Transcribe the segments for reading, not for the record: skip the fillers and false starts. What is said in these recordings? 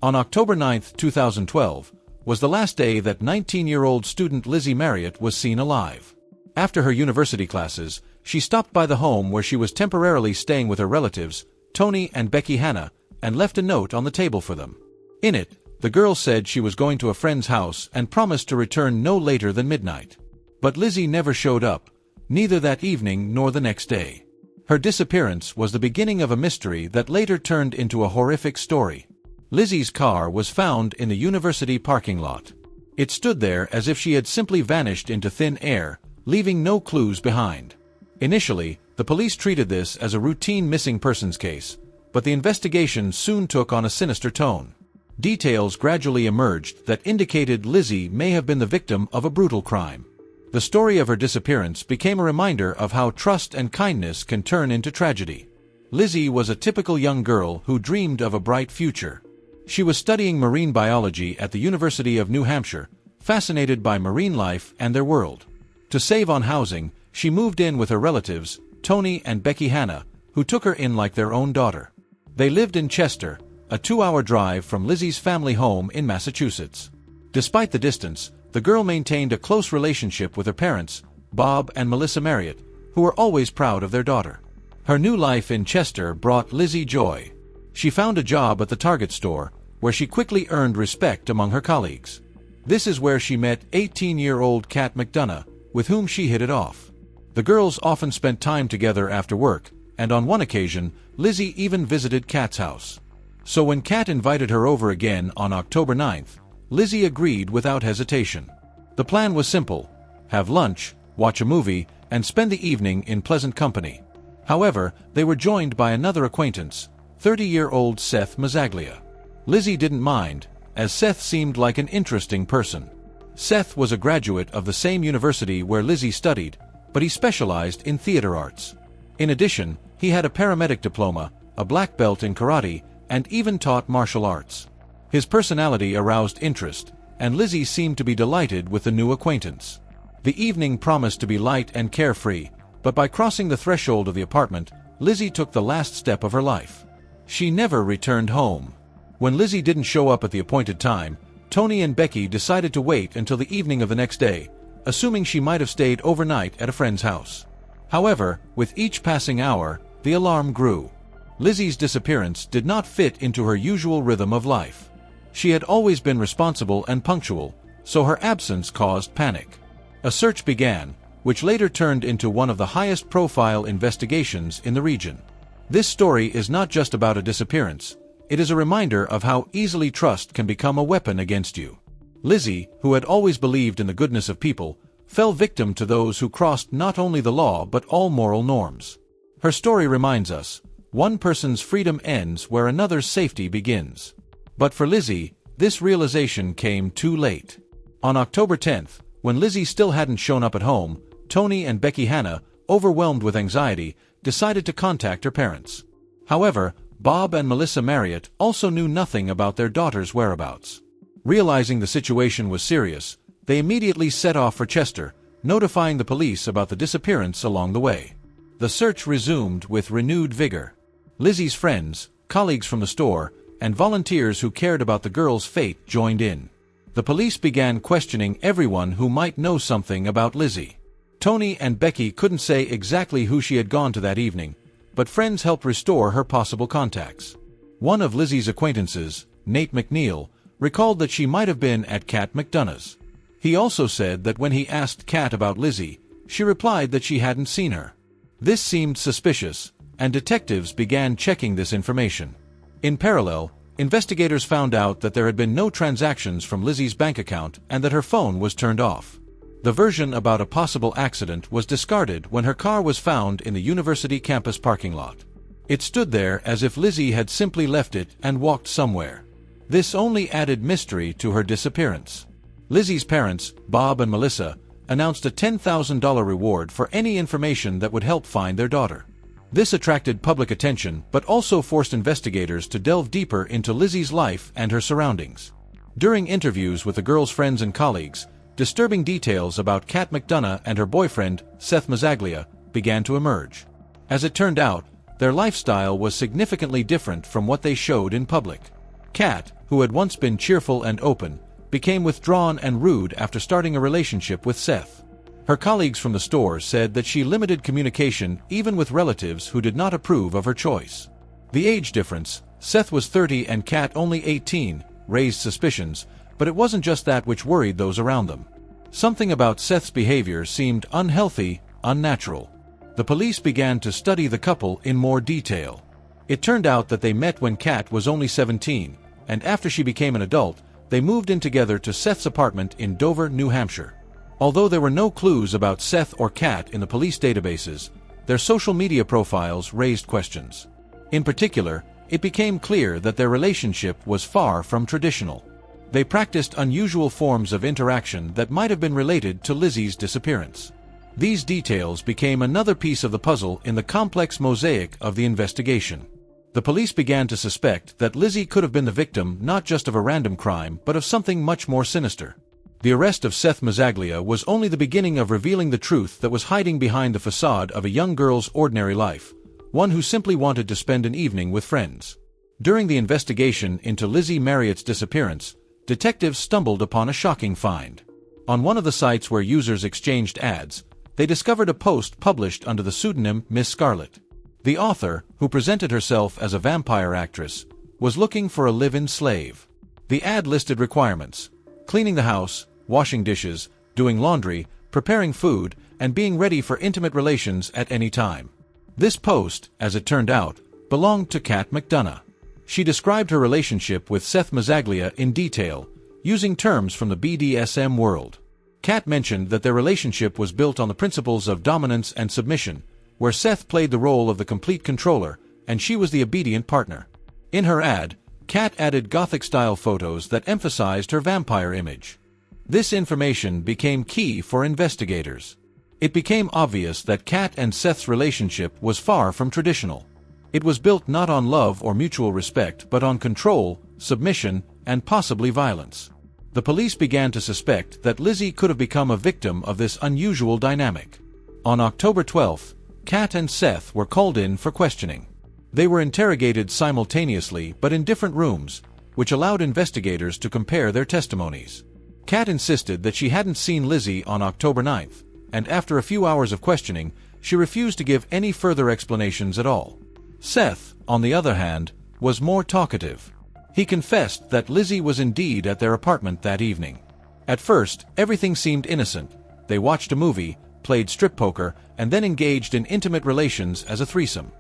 On October 9, 2012, was the last day that 19-year-old student Lizzie Marriott was seen alive. After her university classes, she stopped by the home where she was temporarily staying with her relatives, Tony and Becky Hanna, and left a note on the table for them. In it, the girl said she was going to a friend's house and promised to return no later than midnight. But Lizzie never showed up, neither that evening nor the next day. Her disappearance was the beginning of a mystery that later turned into a horrific story. Lizzie's car was found in the university parking lot. It stood there as if she had simply vanished into thin air, leaving no clues behind. Initially, the police treated this as a routine missing persons case, but the investigation soon took on a sinister tone. Details gradually emerged that indicated Lizzie may have been the victim of a brutal crime. The story of her disappearance became a reminder of how trust and kindness can turn into tragedy. Lizzie was a typical young girl who dreamed of a bright future. She was studying marine biology at the University of New Hampshire, fascinated by marine life and their world. To save on housing, she moved in with her relatives, Tony and Becky Hanna, who took her in like their own daughter. They lived in Chester, a 2-hour drive from Lizzie's family home in Massachusetts. Despite the distance, the girl maintained a close relationship with her parents, Bob and Melissa Marriott, who were always proud of their daughter. Her new life in Chester brought Lizzie joy. She found a job at the Target store, where she quickly earned respect among her colleagues. This is where she met 18-year-old Kat McDonough, with whom she hit it off. The girls often spent time together after work, and on one occasion, Lizzie even visited Kat's house. So when Kat invited her over again on October 9th, Lizzie agreed without hesitation. The plan was simple: have lunch, watch a movie, and spend the evening in pleasant company. However, they were joined by another acquaintance, 30-year-old Seth Mazzaglia. Lizzie didn't mind, as Seth seemed like an interesting person. Seth was a graduate of the same university where Lizzie studied, but he specialized in theater arts. In addition, he had a paramedic diploma, a black belt in karate, and even taught martial arts. His personality aroused interest, and Lizzie seemed to be delighted with the new acquaintance. The evening promised to be light and carefree, but by crossing the threshold of the apartment, Lizzie took the last step of her life. She never returned home. When Lizzie didn't show up at the appointed time, Tony and Becky decided to wait until the evening of the next day, assuming she might have stayed overnight at a friend's house. However, with each passing hour, the alarm grew. Lizzie's disappearance did not fit into her usual rhythm of life. She had always been responsible and punctual, so her absence caused panic. A search began, which later turned into one of the highest-profile investigations in the region. This story is not just about a disappearance. It is a reminder of how easily trust can become a weapon against you. Lizzie, who had always believed in the goodness of people, fell victim to those who crossed not only the law but all moral norms. Her story reminds us, one person's freedom ends where another's safety begins. But for Lizzie, this realization came too late. On October 10th, when Lizzie still hadn't shown up at home, Tony and Becky Hanna, overwhelmed with anxiety, decided to contact her parents. However, Bob and Melissa Marriott also knew nothing about their daughter's whereabouts. Realizing the situation was serious, they immediately set off for Chester, notifying the police about the disappearance along the way. The search resumed with renewed vigor. Lizzie's friends, colleagues from the store, and volunteers who cared about the girl's fate joined in. The police began questioning everyone who might know something about Lizzie. Tony and Becky couldn't say exactly who she had gone to that evening, but friends helped restore her possible contacts. One of Lizzie's acquaintances, Nate McNeil, recalled that she might have been at Kat McDonough's. He also said that when he asked Kat about Lizzie, she replied that she hadn't seen her. This seemed suspicious, and detectives began checking this information. In parallel, investigators found out that there had been no transactions from Lizzie's bank account and that her phone was turned off. The version about a possible accident was discarded when her car was found in the university campus parking lot. It stood there as if Lizzie had simply left it and walked somewhere. This only added mystery to her disappearance. Lizzie's parents, Bob and Melissa, announced a $10,000 reward for any information that would help find their daughter. This attracted public attention but also forced investigators to delve deeper into Lizzie's life and her surroundings. During interviews with the girl's friends and colleagues, disturbing details about Kat McDonough and her boyfriend, Seth Mazzaglia, began to emerge. As it turned out, their lifestyle was significantly different from what they showed in public. Kat, who had once been cheerful and open, became withdrawn and rude after starting a relationship with Seth. Her colleagues from the store said that she limited communication even with relatives who did not approve of her choice. The age difference, Seth was 30 and Kat only 18, raised suspicions, but it wasn't just that which worried those around them. Something about Seth's behavior seemed unhealthy, unnatural. The police began to study the couple in more detail. It turned out that they met when Kat was only 17, and after she became an adult, they moved in together to Seth's apartment in Dover, New Hampshire. Although there were no clues about Seth or Kat in the police databases, their social media profiles raised questions. In particular, it became clear that their relationship was far from traditional. They practiced unusual forms of interaction that might have been related to Lizzie's disappearance. These details became another piece of the puzzle in the complex mosaic of the investigation. The police began to suspect that Lizzie could have been the victim not just of a random crime but of something much more sinister. The arrest of Seth Mazzaglia was only the beginning of revealing the truth that was hiding behind the facade of a young girl's ordinary life, one who simply wanted to spend an evening with friends. During the investigation into Lizzie Marriott's disappearance, detectives stumbled upon a shocking find. On one of the sites where users exchanged ads, they discovered a post published under the pseudonym Miss Scarlet. The author, who presented herself as a vampire actress, was looking for a live-in slave. The ad listed requirements: cleaning the house, washing dishes, doing laundry, preparing food, and being ready for intimate relations at any time. This post, as it turned out, belonged to Kat McDonough. She described her relationship with Seth Mazzaglia in detail, using terms from the BDSM world. Kat mentioned that their relationship was built on the principles of dominance and submission, where Seth played the role of the complete controller, and she was the obedient partner. In her ad, Kat added Gothic-style photos that emphasized her vampire image. This information became key for investigators. It became obvious that Kat and Seth's relationship was far from traditional. It was built not on love or mutual respect but on control, submission, and possibly violence. The police began to suspect that Lizzie could have become a victim of this unusual dynamic. On October 12th, Kat and Seth were called in for questioning. They were interrogated simultaneously but in different rooms, which allowed investigators to compare their testimonies. Kat insisted that she hadn't seen Lizzie on October 9th, and after a few hours of questioning, she refused to give any further explanations at all. Seth, on the other hand, was more talkative. He confessed that Lizzie was indeed at their apartment that evening. At first, everything seemed innocent. They watched a movie, played strip poker, and then engaged in intimate relations as a threesome.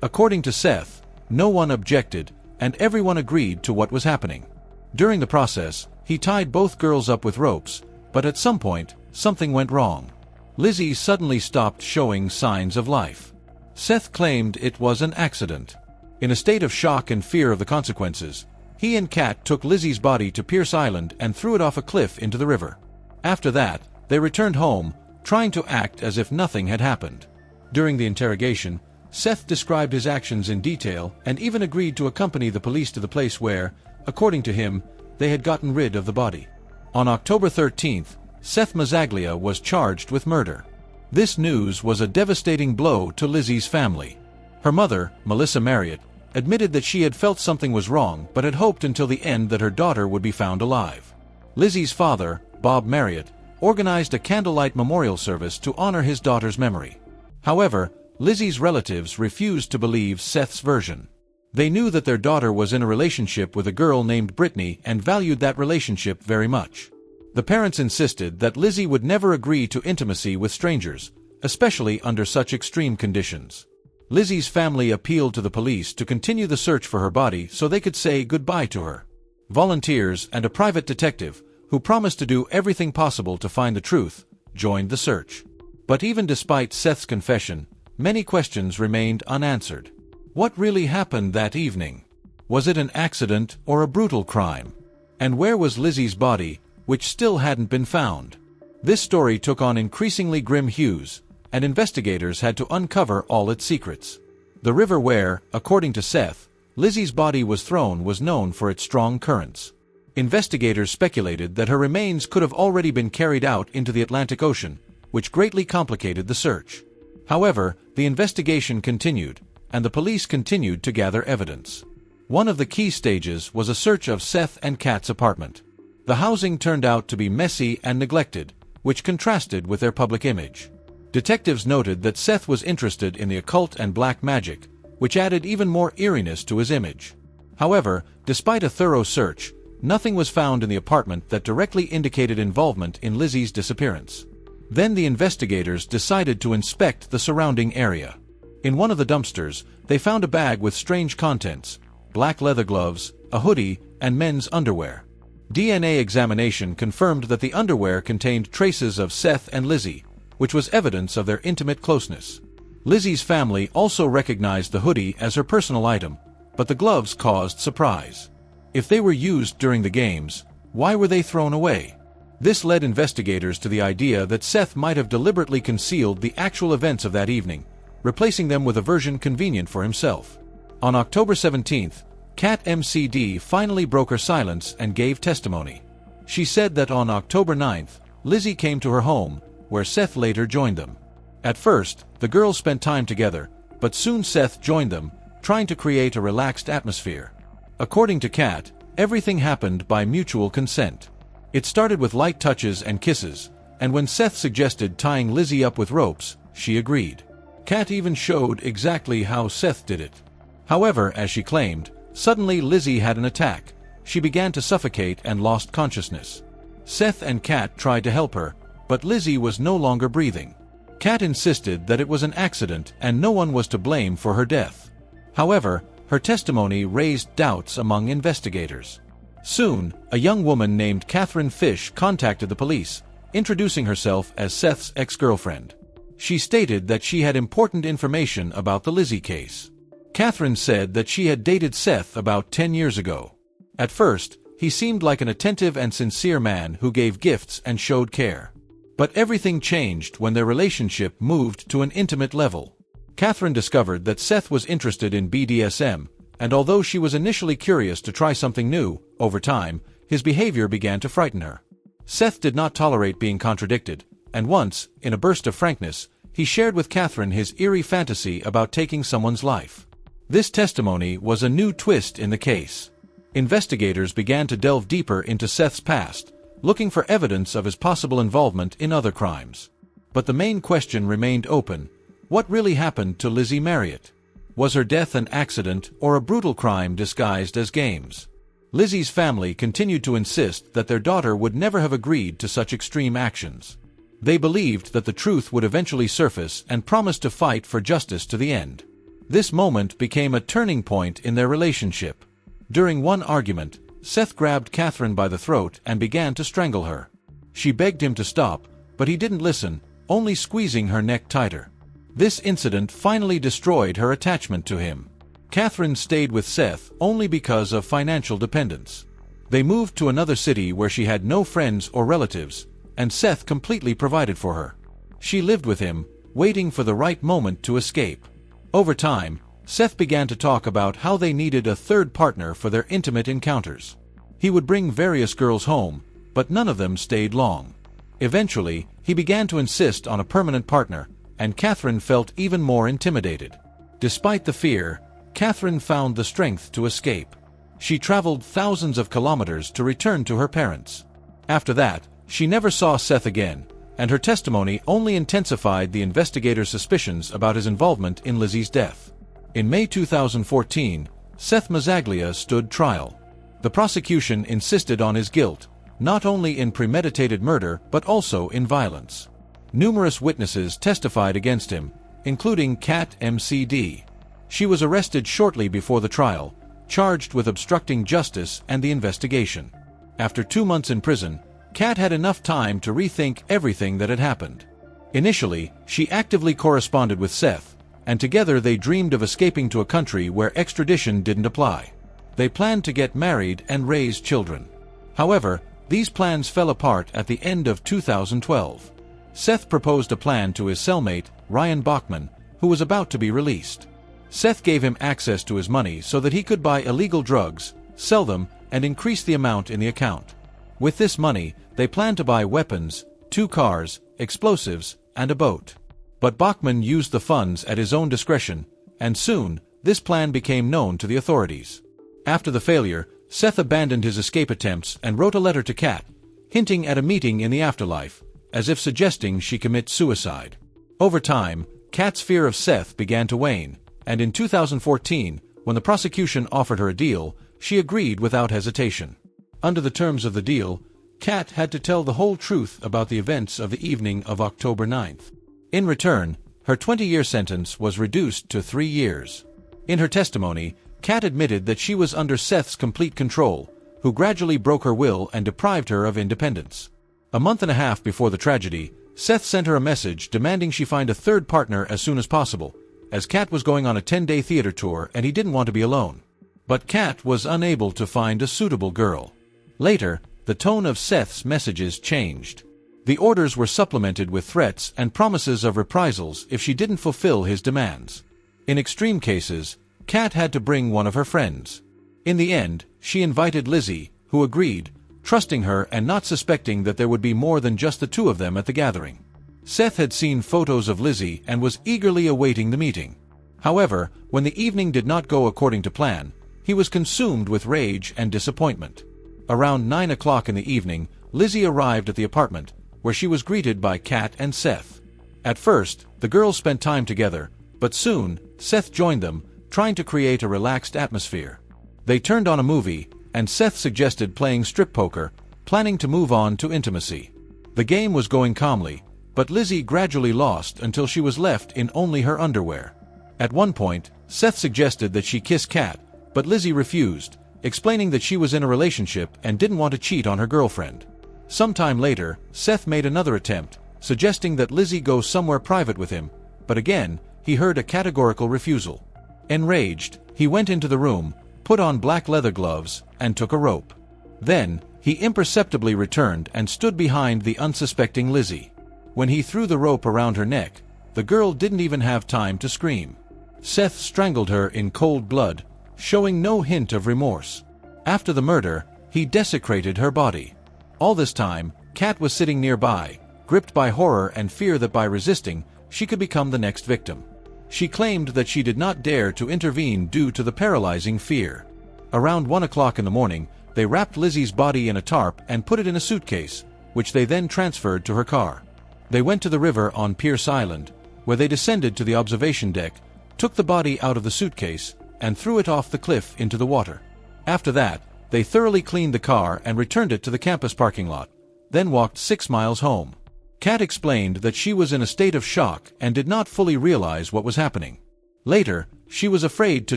According to Seth, no one objected, and everyone agreed to what was happening. During the process, he tied both girls up with ropes, but at some point, something went wrong. Lizzie suddenly stopped showing signs of life. Seth claimed it was an accident. In a state of shock and fear of the consequences, he and Kat took Lizzie's body to Pierce Island and threw it off a cliff into the river. After that, they returned home, trying to act as if nothing had happened. During the interrogation, Seth described his actions in detail and even agreed to accompany the police to the place where, according to him, they had gotten rid of the body. On October 13th, Seth Mazzaglia was charged with murder. This news was a devastating blow to Lizzie's family. Her mother, Melissa Marriott, admitted that she had felt something was wrong but had hoped until the end that her daughter would be found alive. Lizzie's father, Bob Marriott, organized a candlelight memorial service to honor his daughter's memory. However, Lizzie's relatives refused to believe Seth's version. They knew that their daughter was in a relationship with a girl named Brittany and valued that relationship very much. The parents insisted that Lizzie would never agree to intimacy with strangers, especially under such extreme conditions. Lizzie's family appealed to the police to continue the search for her body so they could say goodbye to her. Volunteers and a private detective, who promised to do everything possible to find the truth, joined the search. But even despite Seth's confession, many questions remained unanswered. What really happened that evening? Was it an accident or a brutal crime? And where was Lizzie's body, which still hadn't been found? This story took on increasingly grim hues, and investigators had to uncover all its secrets. The river where, according to Seth, Lizzie's body was thrown was known for its strong currents. Investigators speculated that her remains could have already been carried out into the Atlantic Ocean, which greatly complicated the search. However, the investigation continued, and the police continued to gather evidence. One of the key stages was a search of Seth and Kat's apartment. The housing turned out to be messy and neglected, which contrasted with their public image. Detectives noted that Seth was interested in the occult and black magic, which added even more eeriness to his image. However, despite a thorough search, nothing was found in the apartment that directly indicated involvement in Lizzie's disappearance. Then the investigators decided to inspect the surrounding area. In one of the dumpsters, they found a bag with strange contents: black leather gloves, a hoodie, and men's underwear. DNA examination confirmed that the underwear contained traces of Seth and Lizzie, which was evidence of their intimate closeness. Lizzie's family also recognized the hoodie as her personal item, but the gloves caused surprise. If they were used during the games, why were they thrown away? This led investigators to the idea that Seth might have deliberately concealed the actual events of that evening, replacing them with a version convenient for himself. On October 17th, Kat MCD finally broke her silence and gave testimony. She said that on October 9th, Lizzie came to her home, where Seth later joined them. At first, the girls spent time together, but soon Seth joined them, trying to create a relaxed atmosphere. According to Kat, everything happened by mutual consent. It started with light touches and kisses, and when Seth suggested tying Lizzie up with ropes, she agreed. Kat even showed exactly how Seth did it. However, as she claimed, suddenly Lizzie had an attack. She began to suffocate and lost consciousness. Seth and Kat tried to help her, but Lizzie was no longer breathing. Kat insisted that it was an accident and no one was to blame for her death. However, her testimony raised doubts among investigators. Soon, a young woman named Catherine Fish contacted the police, introducing herself as Seth's ex-girlfriend. She stated that she had important information about the Lizzie case. Catherine said that she had dated Seth about 10 years ago. At first, he seemed like an attentive and sincere man who gave gifts and showed care. But everything changed when their relationship moved to an intimate level. Catherine discovered that Seth was interested in BDSM, and although she was initially curious to try something new, over time, his behavior began to frighten her. Seth did not tolerate being contradicted, and once, in a burst of frankness, he shared with Catherine his eerie fantasy about taking someone's life. This testimony was a new twist in the case. Investigators began to delve deeper into Seth's past, looking for evidence of his possible involvement in other crimes. But the main question remained open: what really happened to Lizzie Marriott? Was her death an accident or a brutal crime disguised as games? Lizzie's family continued to insist that their daughter would never have agreed to such extreme actions. They believed that the truth would eventually surface and promised to fight for justice to the end. This moment became a turning point in their relationship. During one argument, Seth grabbed Catherine by the throat and began to strangle her. She begged him to stop, but he didn't listen, only squeezing her neck tighter. This incident finally destroyed her attachment to him. Catherine stayed with Seth only because of financial dependence. They moved to another city where she had no friends or relatives, and Seth completely provided for her. She lived with him, waiting for the right moment to escape. Over time, Seth began to talk about how they needed a third partner for their intimate encounters. He would bring various girls home, but none of them stayed long. Eventually, he began to insist on a permanent partner, and Catherine felt even more intimidated. Despite the fear, Catherine found the strength to escape. She traveled thousands of kilometers to return to her parents. After that, she never saw Seth again, and her testimony only intensified the investigators' suspicions about his involvement in Lizzie's death. In May 2014, Seth Mazzaglia stood trial. The prosecution insisted on his guilt, not only in premeditated murder but also in violence. Numerous witnesses testified against him, including Kat MCD. She was arrested shortly before the trial, charged with obstructing justice and the investigation. After 2 months in prison, Kat had enough time to rethink everything that had happened. Initially, she actively corresponded with Seth, and together they dreamed of escaping to a country where extradition didn't apply. They planned to get married and raise children. However, these plans fell apart at the end of 2012. Seth proposed a plan to his cellmate, Ryan Bachman, who was about to be released. Seth gave him access to his money so that he could buy illegal drugs, sell them, and increase the amount in the account. With this money, they planned to buy weapons, 2 cars, explosives, and a boat. But Bachman used the funds at his own discretion, and soon, this plan became known to the authorities. After the failure, Seth abandoned his escape attempts and wrote a letter to Kat, hinting at a meeting in the afterlife, as if suggesting she commit suicide. Over time, Kat's fear of Seth began to wane, and in 2014, when the prosecution offered her a deal, she agreed without hesitation. Under the terms of the deal, Kat had to tell the whole truth about the events of the evening of October 9th. In return, her 20-year sentence was reduced to 3 years. In her testimony, Kat admitted that she was under Seth's complete control, who gradually broke her will and deprived her of independence. A month and a half before the tragedy, Seth sent her a message demanding she find a third partner as soon as possible, as Kat was going on a 10-day theater tour and he didn't want to be alone. But Kat was unable to find a suitable girl. Later, the tone of Seth's messages changed. The orders were supplemented with threats and promises of reprisals if she didn't fulfill his demands. In extreme cases, Kat had to bring one of her friends. In the end, she invited Lizzie, who agreed, trusting her and not suspecting that there would be more than just the two of them at the gathering. Seth had seen photos of Lizzie and was eagerly awaiting the meeting. However, when the evening did not go according to plan, he was consumed with rage and disappointment. Around 9 o'clock in the evening, Lizzie arrived at the apartment, where she was greeted by Kat and Seth. At first, the girls spent time together, but soon, Seth joined them, trying to create a relaxed atmosphere. They turned on a movie, and Seth suggested playing strip poker, planning to move on to intimacy. The game was going calmly, but Lizzie gradually lost until she was left in only her underwear. At one point, Seth suggested that she kiss Kat, but Lizzie refused, explaining that she was in a relationship and didn't want to cheat on her girlfriend. Sometime later, Seth made another attempt, suggesting that Lizzie go somewhere private with him, but again, he heard a categorical refusal. Enraged, he went into the room, put on black leather gloves, and took a rope. Then, he imperceptibly returned and stood behind the unsuspecting Lizzie. When he threw the rope around her neck, the girl didn't even have time to scream. Seth strangled her in cold blood, showing no hint of remorse. After the murder, he desecrated her body. All this time, Kat was sitting nearby, gripped by horror and fear that by resisting, she could become the next victim. She claimed that she did not dare to intervene due to the paralyzing fear. Around 1 o'clock in the morning, they wrapped Lizzie's body in a tarp and put it in a suitcase, which they then transferred to her car. They went to the river on Pierce Island, where they descended to the observation deck, took the body out of the suitcase, and threw it off the cliff into the water. After that, they thoroughly cleaned the car and returned it to the campus parking lot, then walked 6 miles home. Kat explained that she was in a state of shock and did not fully realize what was happening. Later, she was afraid to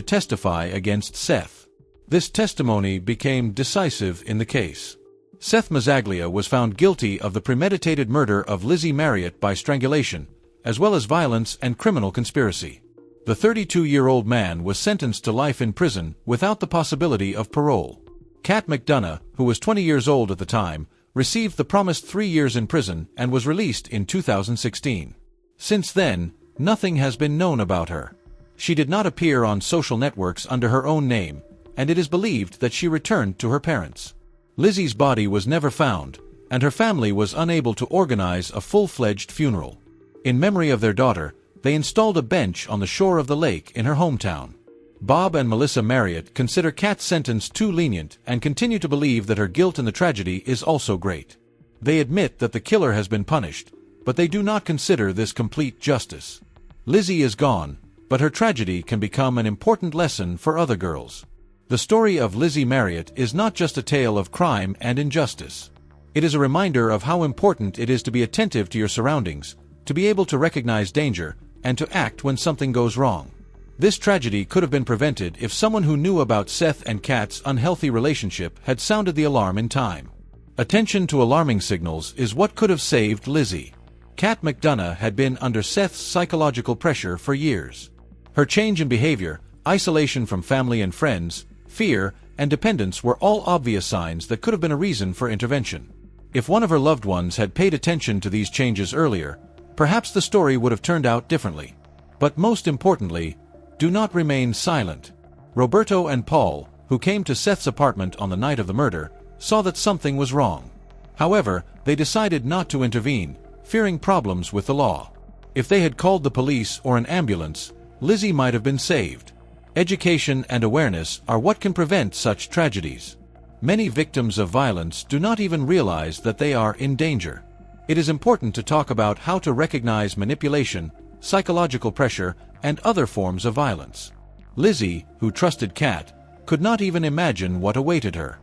testify against Seth. This testimony became decisive in the case. Seth Mazzaglia was found guilty of the premeditated murder of Lizzie Marriott by strangulation, as well as violence and criminal conspiracy. The 32-year-old man was sentenced to life in prison without the possibility of parole. Kat McDonough, who was 20 years old at the time, received the promised 3 years in prison and was released in 2016. Since then, nothing has been known about her. She did not appear on social networks under her own name, and it is believed that she returned to her parents. Lizzie's body was never found, and her family was unable to organize a full-fledged funeral. In memory of their daughter, they installed a bench on the shore of the lake in her hometown. Bob and Melissa Marriott consider Kat's sentence too lenient and continue to believe that her guilt in the tragedy is also great. They admit that the killer has been punished, but they do not consider this complete justice. Lizzie is gone, but her tragedy can become an important lesson for other girls. The story of Lizzie Marriott is not just a tale of crime and injustice. It is a reminder of how important it is to be attentive to your surroundings, to be able to recognize danger, and to act when something goes wrong. This tragedy could have been prevented if someone who knew about Seth and Kat's unhealthy relationship had sounded the alarm in time. Attention to alarming signals is what could have saved Lizzie. Kat McDonough had been under Seth's psychological pressure for years. Her change in behavior, isolation from family and friends, fear, and dependence were all obvious signs that could have been a reason for intervention. If one of her loved ones had paid attention to these changes earlier, perhaps the story would have turned out differently. But most importantly, do not remain silent. Roberto and Paul, who came to Seth's apartment on the night of the murder, saw that something was wrong. However, they decided not to intervene, fearing problems with the law. If they had called the police or an ambulance, Lizzie might have been saved. Education and awareness are what can prevent such tragedies. Many victims of violence do not even realize that they are in danger. It is important to talk about how to recognize manipulation, psychological pressure, and other forms of violence. Lizzie, who trusted Kat, could not even imagine what awaited her.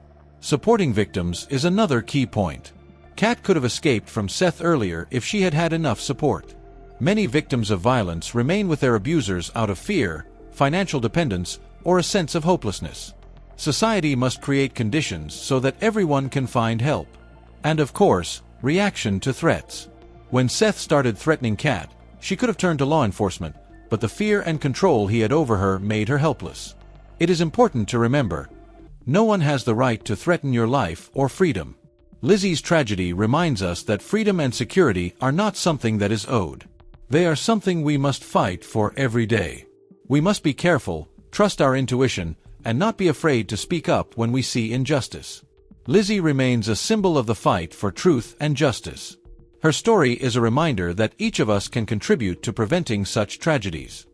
Supporting victims is another key point. Kat could have escaped from Seth earlier if she had had enough support. Many victims of violence remain with their abusers out of fear, financial dependence, or a sense of hopelessness. Society must create conditions so that everyone can find help. And of course, reaction to threats. When Seth started threatening Kat, she could have turned to law enforcement, but the fear and control he had over her made her helpless. It is important to remember, no one has the right to threaten your life or freedom. Lizzie's tragedy reminds us that freedom and security are not something that is owed. They are something we must fight for every day. We must be careful, trust our intuition, and not be afraid to speak up when we see injustice. Lizzie remains a symbol of the fight for truth and justice. Her story is a reminder that each of us can contribute to preventing such tragedies.